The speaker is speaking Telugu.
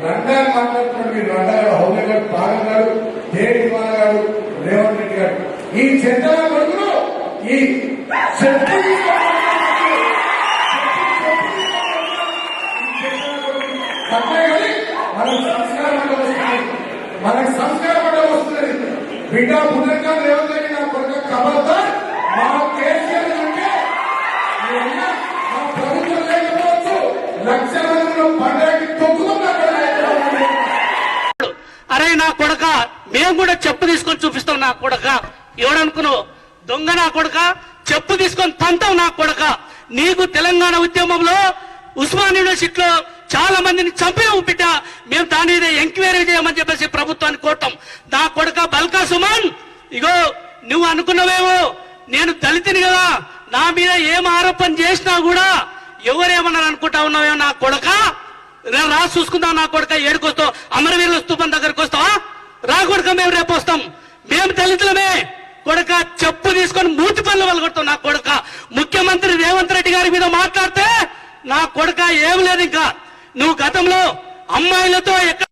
రంగాలు మాట్లాడుతున్నారు. మీరు రంగాలు హౌలే గారు, పాగల్ గారు, దేవి కుమార్ గారు, రేవంత్ రెడ్డి గారు, ఈ చెత్తల కొడుకులు ఈ మనకు సంస్కారం అంటే వస్తుంది. బిడ్డ పునర్గా రేవంత్ రెడ్డి నా కొడుకు కబర్తా మా కేసీఆర్ అంటే మా ప్రభుత్వం లేకపోవచ్చు, లక్షల మందిలో పండగకి తొక్కుతున్నా. అరే నా కొడక, మేము కూడా చెప్పు తీసుకొని చూపిస్తాం. నా కొడక ఎవడనుకున్నావు? దొంగ నా కొడక, చెప్పు తీసుకొని తంతావు నా కొడక. నీకు తెలంగాణ ఉద్యమంలో ఉస్మాన్ యూనివర్సిటీలో చాలా మందిని చంపినావు బిడ్డ. మేము దాని మీద ఎంక్వైరీ చేయమని చెప్పేసి ప్రభుత్వాన్ని కోరటం. నా కొడక బల్కా సుమన్, ఇగో నువ్వు అనుకున్నావేమో నేను దళితుని కదా, నా మీద ఏం ఆరోపణ చేసినా కూడా ఎవరేమన్నారు అనుకుంటా ఉన్నావేమో నా కొడక. రా చూసుకుందాం నా కొడక. ఏడుకొస్తావు? అమరవీరుల స్తూపం దగ్గరకు వస్తావా? రా కొడక, మేము రేపు వస్తాం. మేము దళితులమే కొడక. చెప్పు తీసుకొని మూతి పనులు వలగొడతాం నా కొడక. ముఖ్యమంత్రి రేవంత్ రెడ్డి గారి మీద మాట్లాడితే నా కొడక ఏం లేదు. ఇంకా నువ్వు గతంలో అమ్మాయిలతో ఎక్కడ